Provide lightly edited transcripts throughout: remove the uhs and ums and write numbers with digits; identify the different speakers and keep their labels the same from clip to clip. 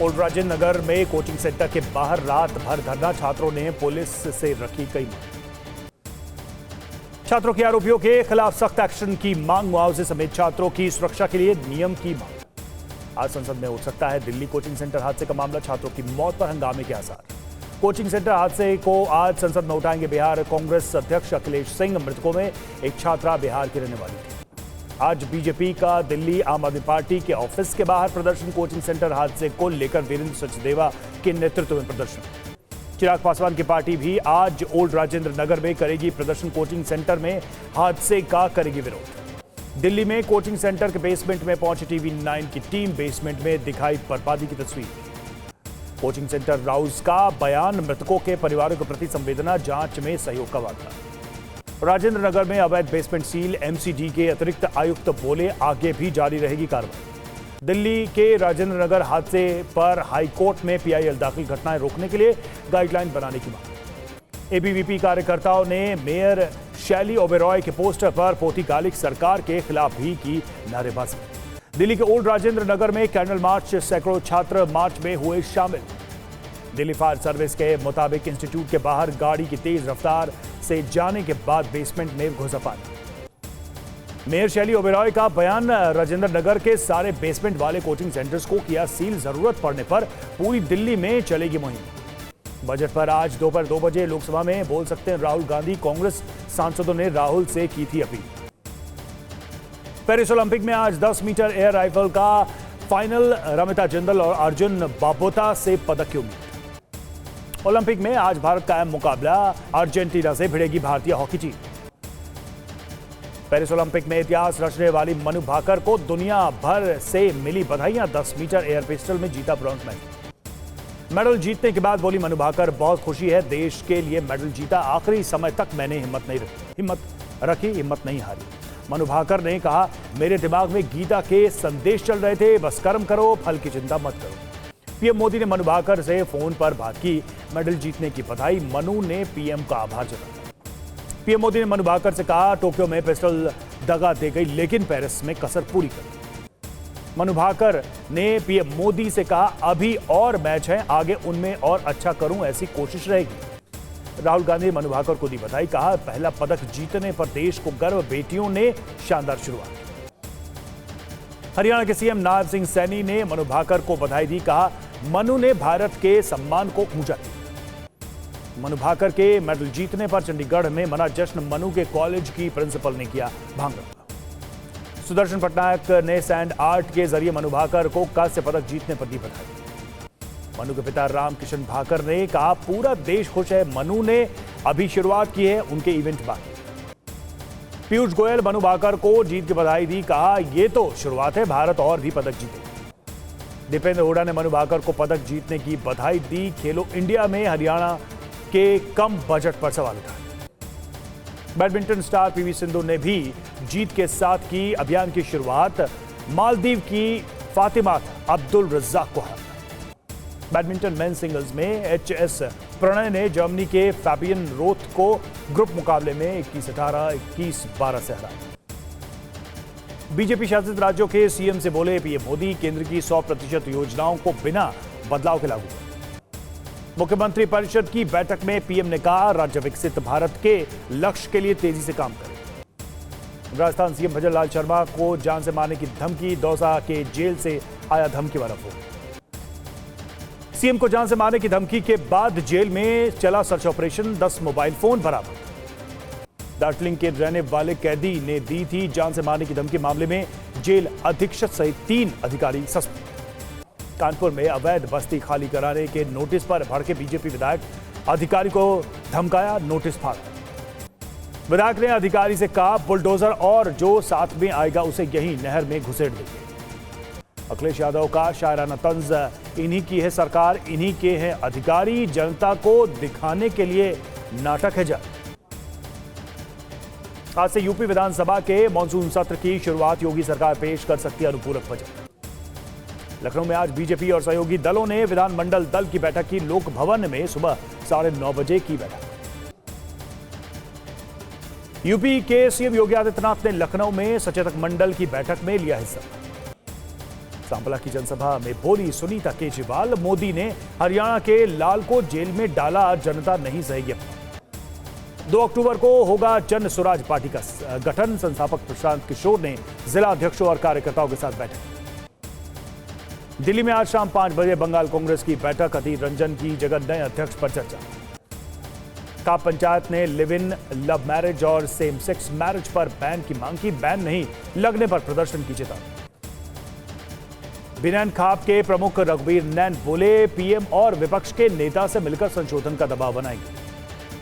Speaker 1: Old Rajendra Nagar में coaching centre के बाहर रात भर धरना, छात्रों ने पुलिस से रखी कई मांग। छात्रों के आरोपियों के खिलाफ सख्त एक्शन की मांग, मुआवजे समेत छात्रों की सुरक्षा के लिए नियम की मांग। आज संसद में उठ सकता है दिल्ली कोचिंग सेंटर हादसे का मामला, छात्रों की मौत पर हंगामे के आसार। कोचिंग सेंटर हादसे को आज संसद में उठाएंगे बिहार कांग्रेस अध्यक्ष अखिलेश सिंह। मृतकों में एक छात्रा बिहार की रहने वाली थी। आज बीजेपी का दिल्ली आम आदमी पार्टी के ऑफिस के बाहर प्रदर्शन, कोचिंग सेंटर हादसे को लेकर वीरेंद्र सचदेवा के नेतृत्व में प्रदर्शन। चिराग पासवान की पार्टी भी आज ओल्ड राजेंद्र नगर में करेगी प्रदर्शन, कोचिंग सेंटर में हादसे का करेगी विरोध। दिल्ली में कोचिंग सेंटर के बेसमेंट में पहुंची टीवी 9 की टीम, बेसमेंट में दिखाई बर्बादी की तस्वीर। कोचिंग सेंटर राउज का बयान, मृतकों के परिवारों के प्रति संवेदना, जांच में सहयोग का वादा। राजेंद्र नगर में अवैध बेसमेंट सील, एमसीडी के अतिरिक्त आयुक्त बोले आगे भी जारी रहेगी कार्रवाई। दिल्ली के राजेंद्र नगर हादसे पर हाईकोर्ट में पीआईएल दाखिल, घटनाएं रोकने के लिए गाइडलाइन बनाने की मांग। एबीवीपी कार्यकर्ताओं ने मेयर शैली ओबेरॉय के पोस्टर पर पोथी गालिक, सरकार के खिलाफ भी की नारेबाजी। दिल्ली के ओल्ड राजेंद्र नगर में कैंडल मार्च, सैकड़ों छात्र मार्च में हुए शामिल। दिल्ली फायर सर्विस के मुताबिक इंस्टीट्यूट के बाहर गाड़ी की तेज रफ्तार से जाने के बाद बेसमेंट में घुसा पानी। मेयर शैली ओबेरॉय का बयान, राजेंद्र नगर के सारे बेसमेंट वाले कोचिंग सेंटर्स को किया सील, जरूरत पड़ने पर पूरी दिल्ली में चलेगी मुहिम। बजट पर आज दोपहर 2 बजे लोकसभा में बोल सकते हैं राहुल गांधी, कांग्रेस सांसदों ने राहुल से की थी अपील। पेरिस ओलंपिक में आज 10 मीटर एयर राइफल का फाइनल, रमिता जिंदल और अर्जुन बाबोता से पदक की उम्मीद। ओलंपिक में आज भारत का अहम मुकाबला, अर्जेंटीना से भिड़ेगी भारतीय हॉकी टीम। पेरिस ओलंपिक में इतिहास रचने वाली मनु भाकर को दुनिया भर से मिली बधाइयां, 10 मीटर एयर पिस्टल में जीता ब्रॉन्ज मेडल जीतने के बाद बोली मनु भाकर, बहुत खुशी है, देश के लिए मेडल जीता, आखिरी समय तक मैंने हिम्मत नहीं हारी। मनु भाकर ने कहा, मेरे दिमाग में गीता के संदेश चल रहे थे, बस कर्म करो, फल की चिंता मत करो। पीएम मोदी ने मनु भाकर से फोन पर बात की, मेडल जीतने की बधाई। मनु ने पीएम का आभार जताया। पीएम मोदी ने मनु भाकर से कहा, टोक्यो में पिस्टल दगा दे गई, लेकिन पेरिस में कसर पूरी कर। मनु भाकर ने पीएम मोदी से कहा, अभी और मैच है, आगे उनमें और अच्छा करूं, ऐसी कोशिश रहेगी। राहुल गांधी ने मनु भाकर को दी बधाई, कहा, पहला पदक जीतने पर देश को गर्व, बेटियों ने शानदार शुरुआत की। हरियाणा के सीएम नायब सिंह सैनी ने मनु भाकर को बधाई दी, कहा, मनु ने भारत के सम्मान को ऊंचा किया। मनु भाकर के मेडल जीतने पर चंडीगढ़ में मना जश्न, मनु के कॉलेज की प्रिंसिपल ने किया भांगड़ा। सुदर्शन पटनायक ने सैंड आर्ट के जरिए मनु भाकर को कांस्य पदक जीतने पर दी बधाई। मनु के पिता राम किशन भाकर ने कहा, पूरा देश खुश है, मनु ने अभी शुरुआत की है, उनके इवेंट बाकी। पीयूष गोयल मनु भाकर को जीत की बधाई दी, कहा, यह तो शुरुआत है, भारत और भी पदक जीते। दीपेंद्र हुडा ने मनु भाकर को पदक जीतने की बधाई दी। खेलो इंडिया में हरियाणा के कम बजट पर सवाल उठाए। बैडमिंटन स्टार पीवी सिंधु ने भी जीत के साथ की अभियान की शुरुआत, मालदीव की फातिमा अब्दुल रज्जाक को हराया। बैडमिंटन मेन सिंगल्स में एचएस प्रणय ने जर्मनी के फैबियन रोथ को ग्रुप मुकाबले में 21-18, 21-12 से हराया। बीजेपी शासित राज्यों के सीएम से बोले पीएम मोदी, केंद्र की 100% योजनाओं को बिना बदलाव के लागू करें। मुख्यमंत्री परिषद की बैठक में पीएम ने कहा, राज्य विकसित भारत के लक्ष्य के लिए तेजी से काम करें। राजस्थान सीएम भजनलाल शर्मा को जान से मारने की धमकी, दौसा के जेल से आया धमकी वाला फोन। सीएम को जान से मारने की धमकी के बाद जेल में चला सर्च ऑपरेशन, 10 मोबाइल फोन बरामद। दार्जिलिंग के रहने वाले कैदी ने दी थी जान से मारने की धमकी, मामले में जेल अधीक्षक सहित 3 अधिकारी सस्पेंड। कानपुर में अवैध बस्ती खाली कराने के नोटिस पर भड़के बीजेपी विधायक, अधिकारी को धमकाया, नोटिस फाड़ा। विधायक ने अधिकारी से कहा, बुलडोजर और जो साथ में आएगा उसे यही नहर में घुसेड़ देंगे। अखिलेश यादव का शायराना तंज, इन्हीं की है सरकार, इन्हीं के हैं अधिकारी, जनता को दिखाने के लिए नाटक है जारी। आज से यूपी विधानसभा के मॉनसून सत्र की शुरुआत, योगी सरकार पेश कर सकती है अनुपूरक बजट। लखनऊ में आज बीजेपी और सहयोगी दलों ने विधानमंडल दल की बैठक की। लोक भवन में सुबह 9:30 बजे की बैठक। यूपी के सीएम योगी आदित्यनाथ ने लखनऊ में सचेतक मंडल की बैठक में लिया हिस्सा। सांपला की जनसभा में बोली सुनीता केजरीवाल, मोदी ने हरियाणा के लाल को जेल में डाला, जनता नहीं सहेगी। 2 अक्टूबर को होगा जन स्वराज पार्टी का गठन। संस्थापक प्रशांत किशोर ने जिला अध्यक्षों और कार्यकर्ताओं के साथ बैठक। दिल्ली में आज शाम 5 बजे बंगाल कांग्रेस की बैठक। अधीर रंजन की जगह नए अध्यक्ष पर चर्चा। का पंचायत ने लिव इन, लव मैरिज और सेम सेक्स मैरिज पर बैन की मांग की। बैन नहीं लगने पर प्रदर्शन की चेतावनी। बिनैन खाप के प्रमुख रघुवीर नैन बोले, पीएम और विपक्ष के नेता से मिलकर संशोधन का दबाव बनाएंगे।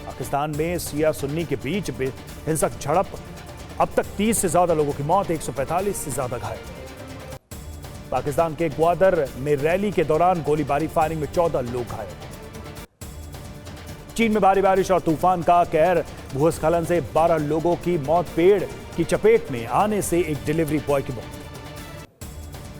Speaker 1: पाकिस्तान में शिया सुन्नी के बीच हिंसक झड़प, अब तक 30 से ज्यादा लोगों की मौत, 145 से ज्यादा घायल। पाकिस्तान के ग्वादर में रैली के दौरान गोलीबारी, फायरिंग में 14 लोग घायल। चीन में भारी बारिश और तूफान का कहर, भूस्खलन से 12 लोगों की मौत। पेड़ की चपेट में आने से एक डिलीवरी बॉय की मौत।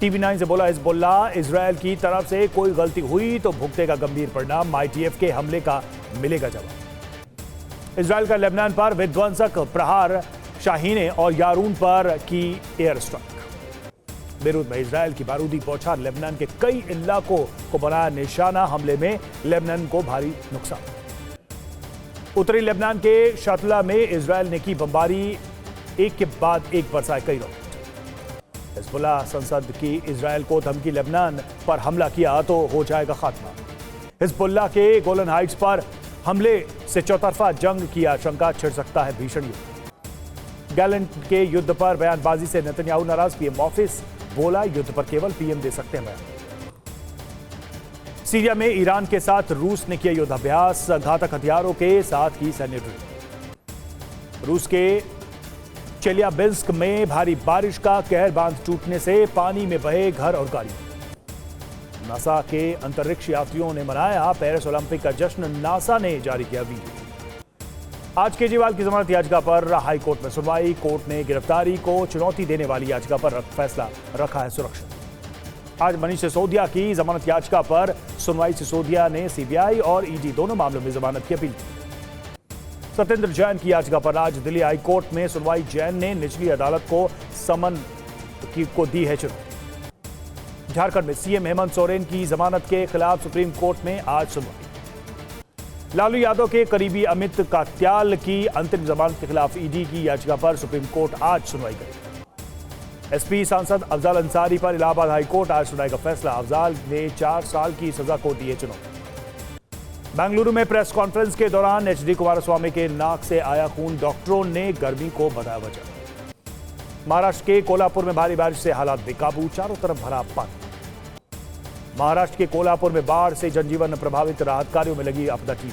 Speaker 1: TV9 से बोला हिजबुल्लाह, इजरायल की तरफ से कोई गलती हुई तो भुगतेगा गंभीर परिणाम। ITF के हमले का मिलेगा जवाब। इजरायल का लेबनान पर विध्वंसक प्रहार, शाहीने और यारून पर की एयर स्ट्राइक। बेरूत में इजरायल की बारूदी बौछार लेबनान के कई इलाकों को बनाया निशाना। हमले में लेबनान को भारी नुकसान। उत्तरी लेबनान के शतला में इजरायल ने की बमबारी, एक के बाद एक बरसाए कई रॉकेट। हिजबुल्लाह संसद की इजरायल को धमकी, लेबनान पर हमला किया तो हो जाएगा खात्मा। हिजबुल्लाह के गोलन हाइट्स पर हमले से चौतरफा जंग की आशंका, छिड़ सकता है भीषण युद्ध। गैलेंट के युद्ध पर बयानबाजी से नेतन्याहू नाराज। पीएम ऑफिस बोला, युद्ध पर केवल पीएम दे सकते हैं बयान। सीरिया में ईरान के साथ रूस ने किया युद्धाभ्यास, घातक हथियारों के साथ की सैन्य ड्रिल। रूस के चेलियाबिंस्क में भारी बारिश का कहर, बांध टूटने से पानी में बहे घर और गाड़ी। नासा के अंतरिक्ष यात्रियों ने मनाया पेरिस ओलंपिक का जश्न, नासा ने जारी किया वीडियो। आज केजरीवाल की जमानत याचिका पर हाई कोर्ट में सुनवाई। कोर्ट ने गिरफ्तारी को चुनौती देने वाली याचिका पर फैसला रखा है सुरक्षित। आज मनीष सिसोदिया की जमानत याचिका पर सुनवाई। सिसोदिया ने सीबीआई और ईडी दोनों मामलों में जमानत की अपील की। सत्येंद्र जैन की याचिका पर आज दिल्ली हाई कोर्ट में सुनवाई। जैन ने निचली अदालत को समन को दी है चुनौती। झारखंड में सीएम हेमंत सोरेन की जमानत के खिलाफ सुप्रीम कोर्ट में आज सुनवाई। लालू यादव के करीबी अमित कात्याल की अंतरिम जमानत के खिलाफ ईडी की याचिका पर सुप्रीम कोर्ट आज सुनवाई करेगी। एसपी सांसद अफजाल अंसारी पर इलाहाबाद हाई कोर्ट आज सुनाएगा फैसला। अफजाल ने 4 साल की सजा को दी है चुनौती। बेंगलुरु में प्रेस कॉन्फ्रेंस के दौरान एचडी कुमारस्वामी के नाक से आया खून, डॉक्टरों ने गर्मी को बताया वजह। महाराष्ट्र के कोल्हापुर में भारी बारिश से हालात बेकाबू, चारों तरफ भरा पानी। महाराष्ट्र के कोल्हापुर में बाढ़ से जनजीवन प्रभावित, राहत कार्यों में लगी आपदा टीम।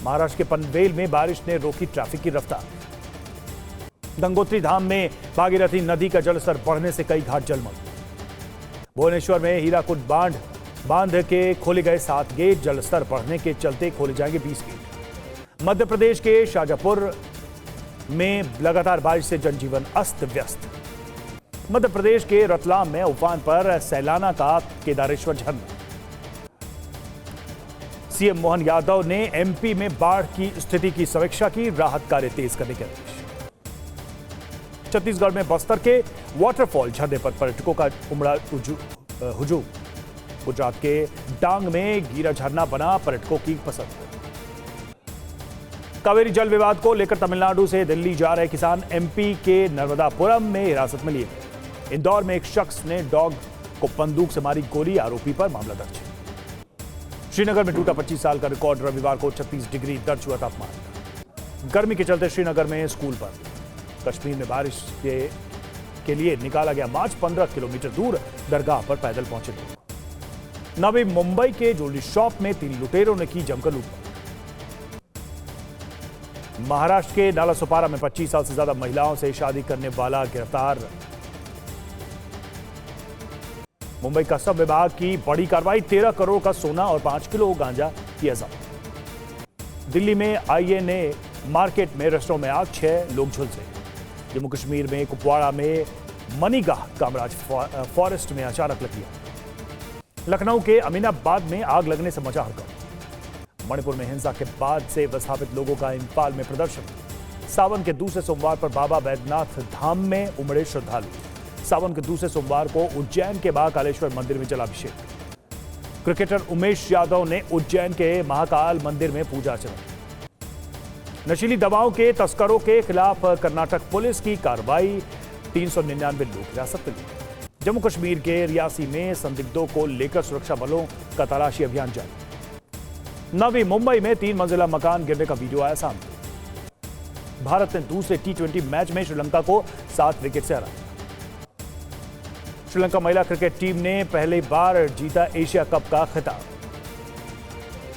Speaker 1: महाराष्ट्र के पनवेल में बारिश ने रोकी ट्रैफिक की रफ्तार। गंगोत्री धाम में भागीरथी नदी का जलस्तर बढ़ने से कई घाट जलमग्न। भुवनेश्वर में हीराकुद बांध के खोले गए 7 गेट, जलस्तर बढ़ने के चलते खोले जाएंगे 20 गेट। मध्य प्रदेश के शाजापुर में लगातार बारिश से जनजीवन अस्त व्यस्त। मध्य प्रदेश के रतलाम में उफान पर सैलाना का केदारेश्वर झरना। सीएम मोहन यादव ने एमपी में बाढ़ की स्थिति की समीक्षा की, राहत कार्य तेज करने के आदेश। छत्तीसगढ़ में बस्तर के वाटरफॉल झरने पर पर्यटकों का उमड़ा हुजूम। गुजरात के डांग में गिरा झरना बना पर्यटकों की पसंद। कावेरी जल विवाद को लेकर तमिलनाडु से दिल्ली जा रहे किसान एमपी के नर्मदापुरम में हिरासत में लिए गए। इंदौर में एक शख्स ने डॉग को बंदूक से मारी गोली, आरोपी पर मामला दर्ज। श्रीनगर में टूटा 25 साल का रिकॉर्ड, रविवार को 36 डिग्री दर्ज हुआ तापमान। गर्मी के चलते श्रीनगर में स्कूल बंद। कश्मीर में बारिश के लिए निकाला गया मार्च, 15 किलोमीटर दूर दरगाह पर पैदल पहुंचे लोग। नवी मुंबई के ज्वेलरी शॉप में 3 लुटेरों ने की जमकर लूटपाट। महाराष्ट्र के नालासोपारा में 25 साल से ज्यादा महिलाओं से शादी करने वाला गिरफ्तार। मुंबई कस्टम विभाग की बड़ी कार्रवाई, 13 करोड़ का सोना और 5 किलो गांजा किया जब्त। दिल्ली में आईएनए मार्केट में रेस्टोरेंट में आग, 6 लोग झुलसे। जम्मू कश्मीर में कुपवाड़ा में मनीगाह कामराज फॉरेस्ट में अचानक लगी आग। लखनऊ के अमीनाबाद में आग लगने से मचा हड़कंप। मणिपुर में हिंसा के बाद से विस्थापित लोगों का इम्फाल में प्रदर्शन। सावन के दूसरे सोमवार पर बाबा बैद्यनाथ धाम में उमड़े श्रद्धालु। सावन के दूसरे सोमवार को उज्जैन के महाकालेश्वर मंदिर में जलाभिषेक। क्रिकेटर उमेश यादव ने उज्जैन के महाकाल मंदिर में पूजा अर्चना। नशीली दवाओं के तस्करों के खिलाफ कर्नाटक पुलिस की कार्रवाई, 399 लोग हिरासत में लिए। जम्मू कश्मीर के रियासी में संदिग्धों को लेकर सुरक्षा बलों का तलाशी अभियान जारी। नवी मुंबई में 3 मंजिला मकान गिरने का वीडियो आया सामने। भारत ने दूसरे T20 मैच में श्रीलंका को 7 विकेट से हराया। श्रीलंका महिला क्रिकेट टीम ने पहली बार जीता एशिया कप का खिताब।